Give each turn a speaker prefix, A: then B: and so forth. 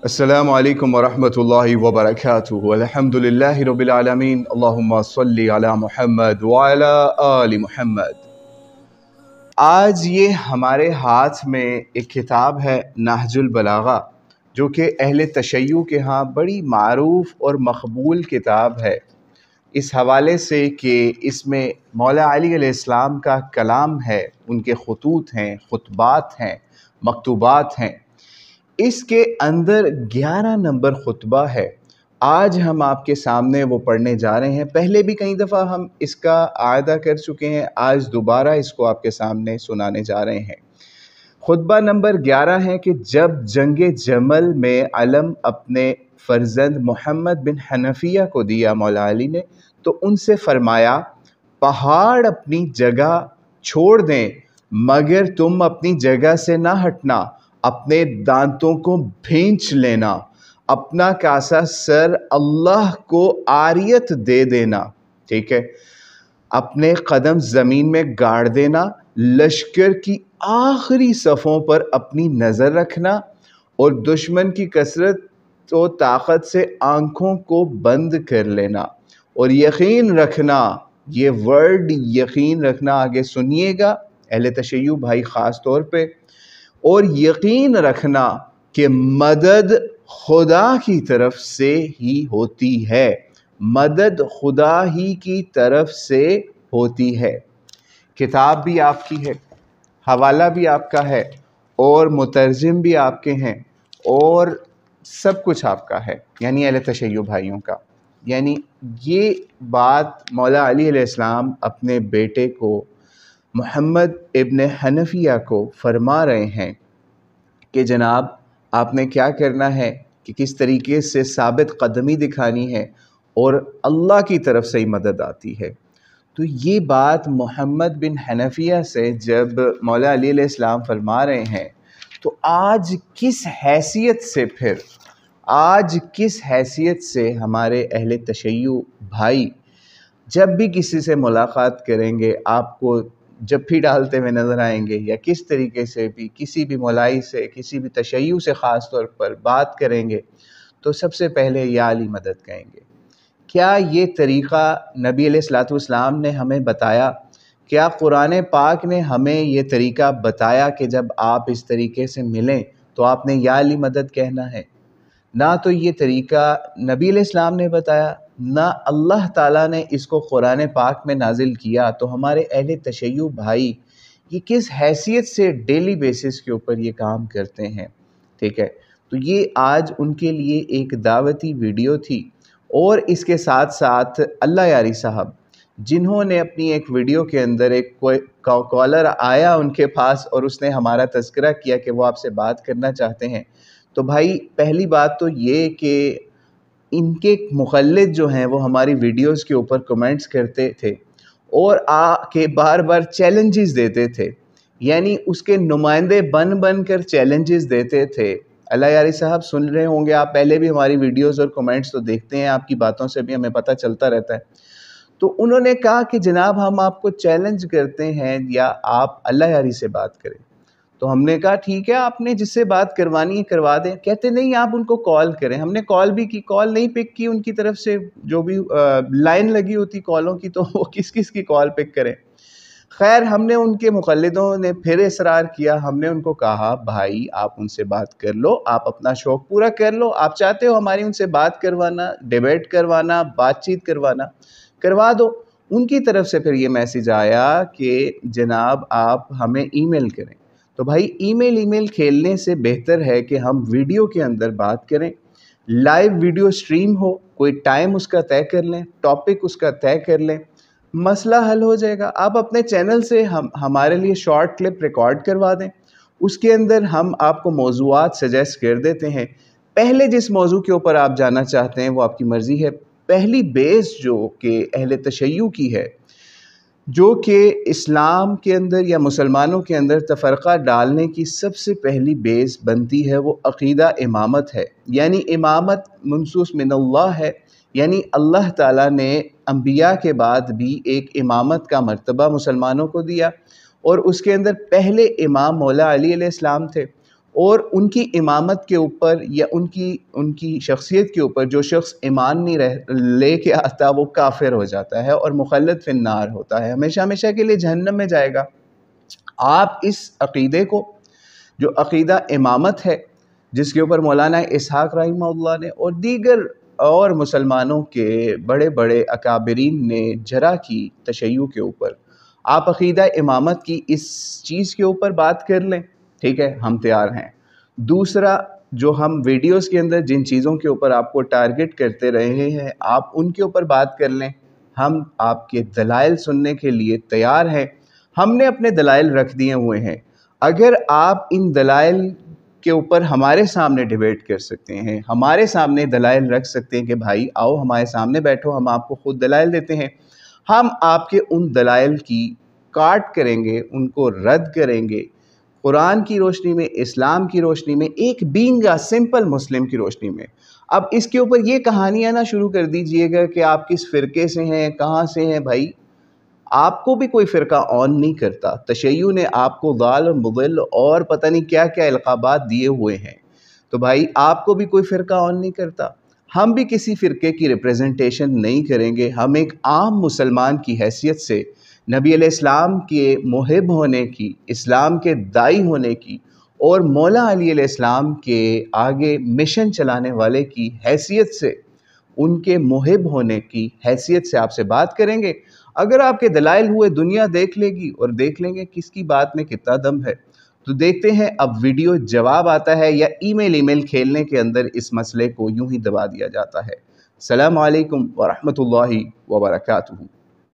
A: अस्सलामु अलैकुम वरहमतुल्लाहि वबरकातुहु अल्हम्दुलिल्लाहि रब्बिल आलमीन अल्लाहुम्मा सल्लि अला मुहम्मद व अला आलि मुहम्मद। आज ये हमारे हाथ में एक किताब है नहजुल बलागा, जो कि अहले तशय्युअ के यहाँ बड़ी मारूफ और मकबूल किताब है, इस हवाले से कि इसमें मौला अली अलैहिस्सलाम का कलाम है, उनके खुतूत हैं, खुतबात हैं, मकतूबात हैं। इसके अंदर 11 नंबर खुतबा है। आज हम आपके सामने वो पढ़ने जा रहे हैं। पहले भी कई दफ़ा हम इसका आयदा कर चुके हैं, आज दोबारा इसको आपके सामने सुनाने जा रहे हैं। खुतबा नंबर 11 है कि जब जंग जमल में अलम अपने फर्जंद मोहम्मद बिन हनफिया को दिया मौला अली ने, तो उनसे फरमाया, पहाड़ अपनी जगह छोड़ दें मगर तुम अपनी जगह से ना हटना, अपने दांतों को भींच लेना, अपना कासा सर अल्लाह को आरियत दे देना, ठीक है, अपने कदम ज़मीन में गाड़ देना, लश्कर की आखिरी सफ़ों पर अपनी नज़र रखना और दुश्मन की कसरत तो ताकत से आँखों को बंद कर लेना और यकीन रखना, ये वर्ड यकीन रखना आगे सुनिएगा अहले तशय्युअ भाई ख़ास तौर पे, और यकीन रखना कि मदद खुदा की तरफ से ही होती है, मदद खुदा ही की तरफ से होती है। किताब भी आपकी है, हवाला भी आपका है और मुतरजिम भी आपके हैं और सब कुछ आपका है, यानी अहले तशय्युअ भाइयों का। यानी ये बात मौला अली अलैहिस्सलाम अपने बेटे को मोहम्मद इब्न हनफिया को फरमा रहे हैं कि जनाब आपने क्या करना है, कि किस तरीके से साबित कदमी दिखानी है और अल्लाह की तरफ से ही मदद आती है। तो ये बात मोहम्मद बिन हनफिया से जब मौला अली अलैहिस्सलाम फरमा रहे हैं, तो आज किस हैसियत से हमारे अहले तशय्युअ भाई जब भी किसी से मुलाकात करेंगे, आपको जब भी डालते हुए नज़र आएंगे या किस तरीके से भी किसी भी मौलाई से, किसी भी तशय्युअ से ख़ास तौर पर बात करेंगे, तो सबसे पहले या अली मदद कहेंगे। क्या ये तरीक़ा नबी अलैहिस्सलातु वस्सलाम ने हमें बताया? क्या कुरान पाक ने हमें ये तरीक़ा बताया कि जब आप इस तरीके से मिलें तो आपने या अली मदद कहना है? ना तो ये तरीक़ा नबी अलैहिस्सलाम ने बताया, ना अल्लाह ताला ने इसको कुरान पाक में नाजिल किया। तो हमारे अहले तशय्युअ भाई ये किस हैसियत से डेली बेसिस के ऊपर ये काम करते हैं, ठीक है। तो ये आज उनके लिए एक दावती वीडियो थी। और इसके साथ साथ अल्लाह यारी साहब, जिन्होंने अपनी एक वीडियो के अंदर एक कोई कॉलर आया उनके पास और उसने हमारा तज़किरा किया कि वो आपसे बात करना चाहते हैं। तो भाई पहली बात तो ये कि इनके मुख़ल्लिद जो हैं वो हमारी वीडियोस के ऊपर कमेंट्स करते थे और आके बार बार चैलेंजेस देते थे, यानी उसके नुमाइंदे बन कर चैलेंजेस देते थे। अल्लाह यारी साहब सुन रहे होंगे आप, पहले भी हमारी वीडियोस और कमेंट्स तो देखते हैं, आपकी बातों से भी हमें पता चलता रहता है। तो उन्होंने कहा कि जनाब हम आपको चैलेंज करते हैं या आप अल्लाह यारी से बात करें। तो हमने कहा ठीक है, आपने जिससे बात करवानी है करवा दें। कहते नहीं, आप उनको कॉल करें। हमने कॉल भी की, कॉल नहीं पिक की उनकी तरफ से, जो भी लाइन लगी होती कॉलों की तो वो किस किस की कॉल पिक करें। खैर हमने उनके मुक़ल्लिदों ने फिर इसरार किया, हमने उनको कहा भाई आप उनसे बात कर लो, आप अपना शौक़ पूरा कर लो, आप चाहते हो हमारी उनसे बात करवाना, डिबेट करवाना, बातचीत करवाना, करवा दो। उनकी तरफ से फिर ये मैसेज आया कि जनाब आप हमें ईमेल करें। तो भाई ईमेल खेलने से बेहतर है कि हम वीडियो के अंदर बात करें, लाइव वीडियो स्ट्रीम हो, कोई टाइम उसका तय कर लें, टॉपिक उसका तय कर लें, मसला हल हो जाएगा। आप अपने चैनल से हमारे लिए शॉर्ट क्लिप रिकॉर्ड करवा दें, उसके अंदर हम आपको मौज़ूआत सजेस्ट कर देते हैं। पहले जिस मौजू के ऊपर आप जाना चाहते हैं वो आपकी मर्ज़ी है। पहली बेस जो कि अहले तशय्युअ की है, जो कि इस्लाम के अंदर या मुसलमानों के अंदर तफ़रक़ा डालने की सबसे पहली बेस बनती है, वो अक़ीदा इमामत है। यानी इमामत मंसूस मिनल्लाह है, यानी अल्लाह ताला ने अंबिया के बाद भी एक इमामत का मर्तबा मुसलमानों को दिया और उसके अंदर पहले इमाम मौला अली अलैहिस्सलाम थे اور ان کی امامت کے اوپر یا ان کی شخصیت کے اوپر جو شخص ایمان نہیں لے کے آتا وہ کافر ہو جاتا ہے اور مخلد فی النار ہوتا ہے، ہمیشہ ہمیشہ کے لیے جہنم میں جائے گا۔ آپ اس عقیدے کو، جو عقیدہ امامت ہے، جس کے اوپر مولانا اسحاق رحمہ اللہ نے اور دیگر اور مسلمانوں کے بڑے بڑے اکابرین نے جرح کی تشیع کے اوپر، آپ عقیدہ امامت کی اس چیز کے اوپر بات کر لیں، ٹھیک ہے، ہم تیار ہیں۔ دوسرا، جو ہم ویڈیوز کے اندر جن چیزوں کے اوپر آپ کو ٹارگٹ کرتے رہے ہیں، آپ ان کے اوپر بات کر لیں، ہم آپ کے دلائل سننے کے لیے تیار ہیں۔ ہم نے اپنے دلائل رکھ دیے ہوئے ہیں، اگر آپ ان دلائل کے اوپر ہمارے سامنے ڈیبیٹ کر سکتے ہیں، ہمارے سامنے دلائل رکھ سکتے ہیں کہ بھائی آؤ ہمارے سامنے بیٹھو، ہم آپ کو خود دلائل دیتے ہیں، ہم آپ کے ان دلائل کی کاٹ کریں گے، ان کو رد کریں گے، قرآن کی روشنی میں، اسلام کی روشنی میں، ایک بینگ سمپل مسلم کی روشنی میں۔ اب اس کے اوپر یہ کہانیاں نہ شروع کر دیجئے گا کہ آپ کس فرقے سے ہیں، کہاں سے ہیں۔ بھائی آپ کو بھی کوئی فرقہ آن نہیں کرتا، تشیع نے آپ کو ضال اور مضل اور پتہ نہیں کیا کیا القابات دیے ہوئے ہیں، تو بھائی آپ کو بھی کوئی فرقہ آن نہیں کرتا، ہم بھی کسی فرقے کی ریپریزنٹیشن نہیں کریں گے۔ ہم ایک عام مسلمان کی حیثیت سے نبی علیہ السلام کے محب ہونے کی، اسلام کے داعی ہونے کی اور مولا علی علیہ السلام کے آگے مشن چلانے والے کی حیثیت سے، ان کے محب ہونے کی حیثیت سے آپ سے بات کریں گے۔ اگر آپ کے دلائل ہوئے دنیا دیکھ لے گی اور دیکھ لیں گے کس کی بات میں کتنا دم ہے، تو دیکھتے ہیں اب ویڈیو جواب آتا ہے یا ای میل کھیلنے کے اندر اس مسئلے کو یوں ہی دبا دیا جاتا ہے۔ السلام علیکم ورحمۃ اللہ وبرکاتہ۔